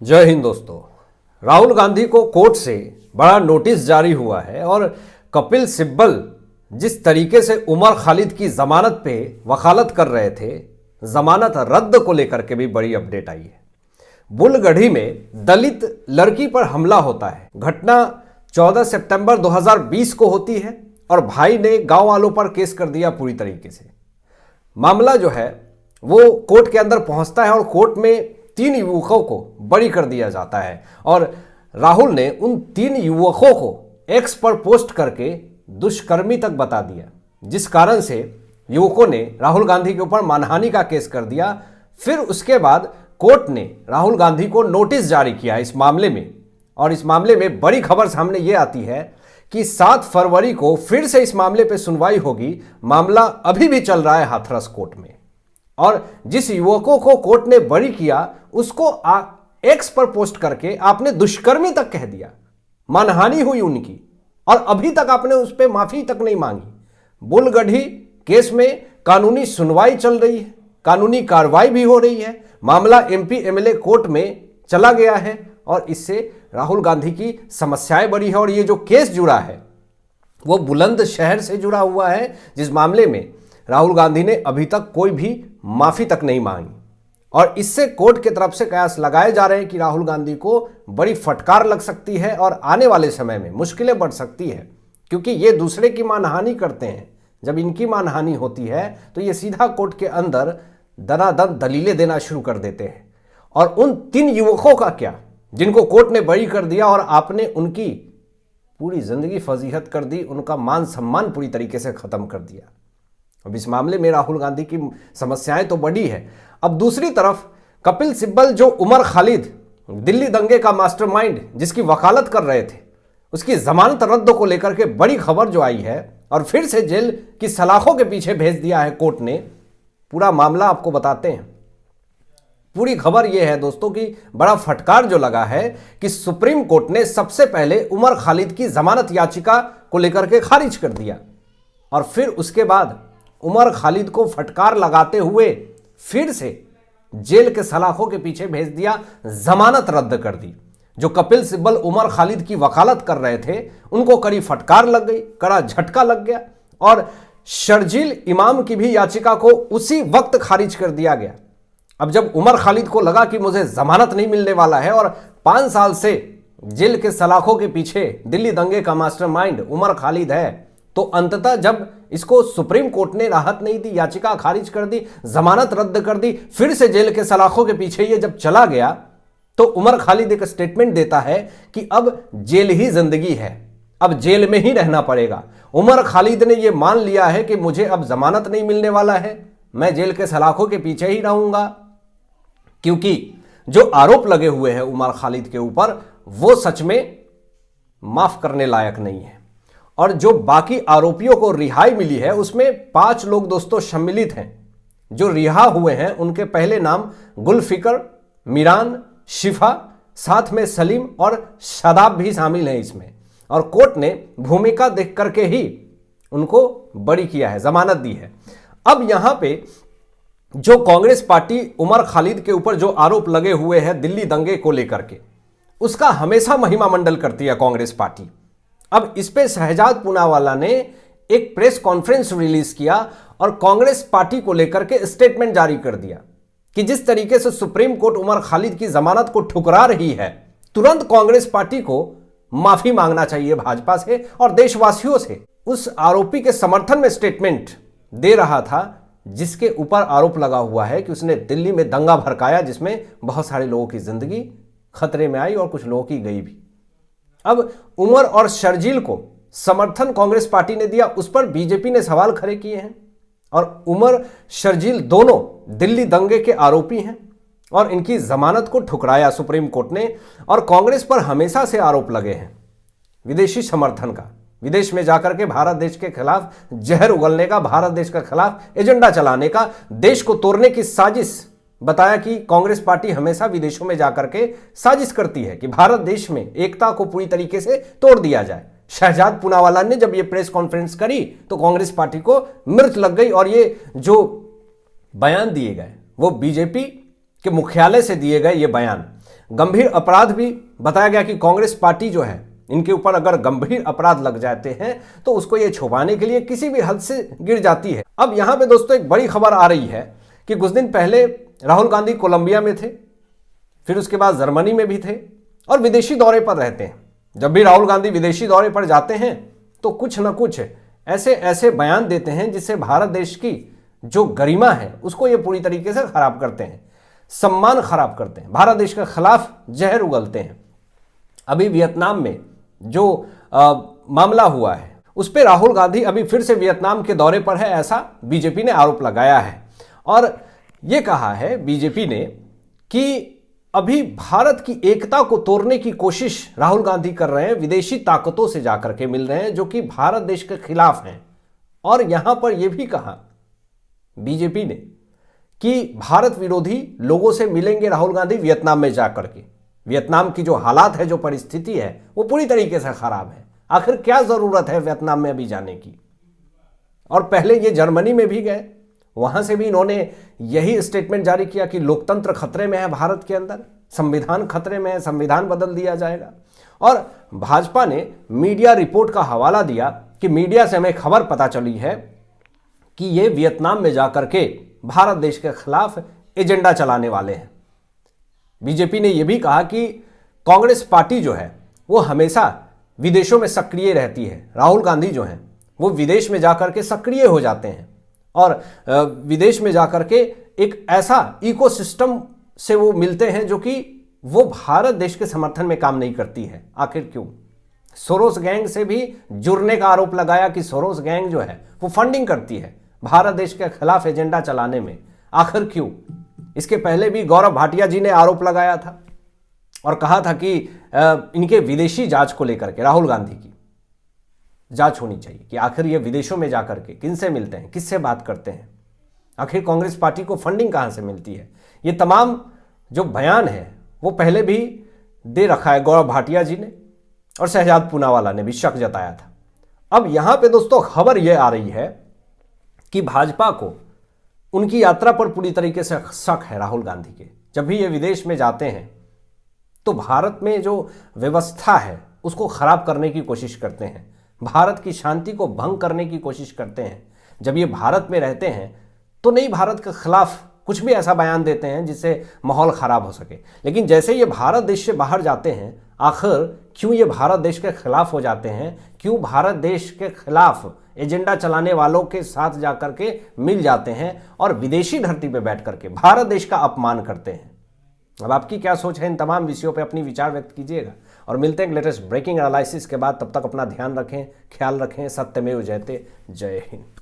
जय हिंद दोस्तों। राहुल गांधी को कोर्ट से बड़ा नोटिस जारी हुआ है और कपिल सिब्बल जिस तरीके से उमर खालिद की जमानत पे वकालत कर रहे थे, जमानत रद्द को लेकर के भी बड़ी अपडेट आई है। बुलगढ़ी में दलित लड़की पर हमला होता है। घटना 14 सितंबर 2020 को होती है और भाई ने गांव वालों पर केस कर दिया पूरी तरीके से। मामला जो है वो कोर्ट के अंदर पहुंचता है और कोर्ट में 3 युवकों को बरी कर दिया जाता है और राहुल ने उन 3 युवकों को एक्स पर पोस्ट करके दुष्कर्मी तक बता दिया, जिस कारण से युवकों ने राहुल गांधी के ऊपर मानहानि का केस कर दिया। फिर उसके बाद कोर्ट ने राहुल गांधी को नोटिस जारी किया इस मामले में, और इस मामले में बड़ी खबर सामने ये आती है कि 7 फरवरी को फिर से इस मामले पर सुनवाई होगी। मामला अभी भी चल रहा है हाथरस कोर्ट में, और जिस युवकों को कोर्ट ने बरी किया उसको एक्स पर पोस्ट करके आपने दुष्कर्मी तक कह दिया, मानहानि हुई उनकी, और अभी तक आपने उस पर माफी तक नहीं मांगी। बुलगढ़ी केस में कानूनी सुनवाई चल रही है, कानूनी कार्रवाई भी हो रही है। मामला एमपी एमएलए कोर्ट में चला गया है और इससे राहुल गांधी की समस्याएं बढ़ी है। और ये जो केस जुड़ा है वो बुलंदशहर से जुड़ा हुआ है, जिस मामले में राहुल गांधी ने अभी तक कोई भी माफी तक नहीं मांगी, और इससे कोर्ट की तरफ से कयास लगाए जा रहे हैं कि राहुल गांधी को बड़ी फटकार लग सकती है और आने वाले समय में मुश्किलें बढ़ सकती है, क्योंकि ये दूसरे की मानहानि करते हैं। जब इनकी मानहानि होती है तो ये सीधा कोर्ट के अंदर दनादन दलीलें देना शुरू कर देते हैं। और उन 3 युवकों का क्या, जिनको कोर्ट ने बरी कर दिया और आपने उनकी पूरी जिंदगी फजीहत कर दी, उनका मान सम्मान पूरी तरीके से खत्म कर दिया। अब इस मामले में राहुल गांधी की समस्याएं तो बड़ी है। अब दूसरी तरफ कपिल सिब्बल, जो उमर खालिद दिल्ली दंगे का मास्टरमाइंड जिसकी वकालत कर रहे थे, उसकी जमानत रद्द को लेकर के बड़ी खबर जो आई है और फिर से जेल की सलाखों के पीछे भेज दिया है कोर्ट ने। पूरा मामला आपको बताते हैं। पूरी खबर यह है दोस्तों कि बड़ा फटकार जो लगा है कि सुप्रीम कोर्ट ने सबसे पहले उमर खालिद की जमानत याचिका को लेकर के खारिज कर दिया, और फिर उसके बाद उमर खालिद को फटकार लगाते हुए फिर से जेल के सलाखों के पीछे भेज दिया, जमानत रद्द कर दी। जो कपिल सिब्बल उमर खालिद की वकालत कर रहे थे उनको कड़ी फटकार लग गई, कड़ा झटका लग गया, और शर्जील इमाम की भी याचिका को उसी वक्त खारिज कर दिया गया। अब जब उमर खालिद को लगा कि मुझे जमानत नहीं मिलने वाला है और 5 साल से जेल के सलाखों के पीछे दिल्ली दंगे का मास्टरमाइंड उमर खालिद है, तो अंततः जब इसको सुप्रीम कोर्ट ने राहत नहीं दी, याचिका खारिज कर दी, जमानत रद्द कर दी, फिर से जेल के सलाखों के पीछे ये जब चला गया, तो उमर खालिद एक स्टेटमेंट देता है कि अब जेल ही जिंदगी है, अब जेल में ही रहना पड़ेगा। उमर खालिद ने यह मान लिया है कि मुझे अब जमानत नहीं मिलने वाला है, मैं जेल के सलाखों के पीछे ही रहूंगा, क्योंकि जो आरोप लगे हुए हैं उमर खालिद के ऊपर वो सच में माफ करने लायक नहीं है। और जो बाकी आरोपियों को रिहाई मिली है उसमें 5 लोग दोस्तों सम्मिलित हैं। जो रिहा हुए हैं उनके पहले नाम गुलफिकर, मीरान, शिफा, साथ में सलीम और शादाब भी शामिल हैं इसमें, और कोर्ट ने भूमिका देख करके ही उनको बरी किया है, जमानत दी है। अब यहां पे जो कांग्रेस पार्टी उमर खालिद के ऊपर जो आरोप लगे हुए हैं दिल्ली दंगे को लेकर के, उसका हमेशा महिमा मंडल करती है कांग्रेस पार्टी। अब इस पे शहजाद पूनावाला ने एक प्रेस कॉन्फ्रेंस रिलीज किया और कांग्रेस पार्टी को लेकर के स्टेटमेंट जारी कर दिया कि जिस तरीके से सुप्रीम कोर्ट उमर खालिद की जमानत को ठुकरा रही है, तुरंत कांग्रेस पार्टी को माफी मांगना चाहिए भाजपा से और देशवासियों से। उस आरोपी के समर्थन में स्टेटमेंट दे रहा था जिसके ऊपर आरोप लगा हुआ है कि उसने दिल्ली में दंगा भड़काया, जिसमें बहुत सारे लोगों की जिंदगी खतरे में आई और कुछ लोगों की गई भी। अब उमर और शर्जील को समर्थन कांग्रेस पार्टी ने दिया, उस पर बीजेपी ने सवाल खड़े किए हैं, और उमर शर्जील दोनों दिल्ली दंगे के आरोपी हैं और इनकी जमानत को ठुकराया सुप्रीम कोर्ट ने। और कांग्रेस पर हमेशा से आरोप लगे हैं विदेशी समर्थन का, विदेश में जाकर के भारत देश के खिलाफ जहर उगलने का, भारत देश के खिलाफ एजेंडा चलाने का, देश को तोड़ने की साजिश। बताया कि कांग्रेस पार्टी हमेशा विदेशों में जाकर के साजिश करती है कि भारत देश में एकता को पूरी तरीके से तोड़ दिया जाए। शहजाद पूनावाला ने जब ये प्रेस कॉन्फ्रेंस करी तो कांग्रेस पार्टी को मिर्च लग गई, और ये जो बयान दिए गए वो बीजेपी के मुख्यालय से दिए गए ये बयान गंभीर अपराध भी बताया गया कि कांग्रेस पार्टी जो है, इनके ऊपर अगर गंभीर अपराध लग जाते हैं तो उसको ये छुपाने के लिए किसी भी हद से गिर जाती है। अब यहां पे दोस्तों एक बड़ी खबर आ रही है कि कुछ दिन पहले राहुल गांधी कोलंबिया में थे, फिर उसके बाद जर्मनी में भी थे और विदेशी दौरे पर रहते हैं। जब भी राहुल गांधी विदेशी दौरे पर जाते हैं तो कुछ न कुछ ऐसे ऐसे बयान देते हैं जिससे भारत देश की जो गरिमा है उसको ये पूरी तरीके से खराब करते हैं, सम्मान खराब करते हैं, भारत देश के खिलाफ जहर उगलते हैं। अभी वियतनाम में जो मामला हुआ है उस पर राहुल गांधी अभी फिर से वियतनाम के दौरे पर है, ऐसा बीजेपी ने आरोप लगाया है और ये कहा है बीजेपी ने कि अभी भारत की एकता को तोड़ने की कोशिश राहुल गांधी कर रहे हैं, विदेशी ताकतों से जाकर के मिल रहे हैं जो कि भारत देश के खिलाफ हैं। और यहां पर यह भी कहा बीजेपी ने कि भारत विरोधी लोगों से मिलेंगे राहुल गांधी वियतनाम में जाकर के। वियतनाम की जो हालात है, जो परिस्थिति है वो पूरी तरीके से खराब है। आखिर क्या जरूरत है वियतनाम में अभी जाने की? और पहले ये जर्मनी में भी गए, वहां से भी इन्होंने यही स्टेटमेंट जारी किया कि लोकतंत्र खतरे में है, भारत के अंदर संविधान खतरे में है, संविधान बदल दिया जाएगा। और भाजपा ने मीडिया रिपोर्ट का हवाला दिया कि मीडिया से हमें खबर पता चली है कि ये वियतनाम में जाकर के भारत देश के खिलाफ एजेंडा चलाने वाले हैं। बीजेपी ने यह भी कहा कि कांग्रेस पार्टी जो है वो हमेशा विदेशों में सक्रिय रहती है। राहुल गांधी जो हैं वो विदेश में जाकर के सक्रिय हो जाते हैं और विदेश में जाकर के एक ऐसा इकोसिस्टम से वो मिलते हैं जो कि वो भारत देश के समर्थन में काम नहीं करती है। आखिर क्यों? सोरोस गैंग से भी जुड़ने का आरोप लगाया कि सोरोस गैंग जो है वो फंडिंग करती है भारत देश के खिलाफ एजेंडा चलाने में। आखिर क्यों? इसके पहले भी गौरव भाटिया जी ने आरोप लगाया था और कहा था कि इनके विदेशी जांच को लेकर के राहुल गांधी की जांच होनी चाहिए कि आखिर ये विदेशों में जाकर के किनसे मिलते हैं, किससे बात करते हैं, आखिर कांग्रेस पार्टी को फंडिंग कहां से मिलती है। ये तमाम जो बयान है वो पहले भी दे रखा है गौरव भाटिया जी ने और शहजाद पूनावाला ने भी शक जताया था। अब यहां पे दोस्तों खबर यह आ रही है कि भाजपा को उनकी यात्रा पर पूरी तरीके से शक है राहुल गांधी के। जब भी ये विदेश में जाते हैं तो भारत में जो व्यवस्था है उसको खराब करने की कोशिश करते हैं, भारत की शांति को भंग करने की कोशिश करते हैं। जब ये भारत में रहते हैं तो नहीं भारत के खिलाफ कुछ भी ऐसा बयान देते हैं जिससे माहौल खराब हो सके, लेकिन जैसे ये भारत देश से बाहर जाते हैं, आखिर क्यों ये भारत देश के खिलाफ हो जाते हैं, क्यों भारत देश के खिलाफ एजेंडा चलाने वालों के साथ जाकर के मिल जाते हैं और विदेशी धरती पे बैठ करके भारत देश का अपमान करते हैं। अब आपकी क्या सोच है इन तमाम विषयों पे अपनी विचार व्यक्त कीजिएगा और मिलते हैं लेटेस्ट ब्रेकिंग एनालिसिस के बाद। तब तक अपना ध्यान रखें, ख्याल रखें। सत्यमेव जयते। जय हिंद।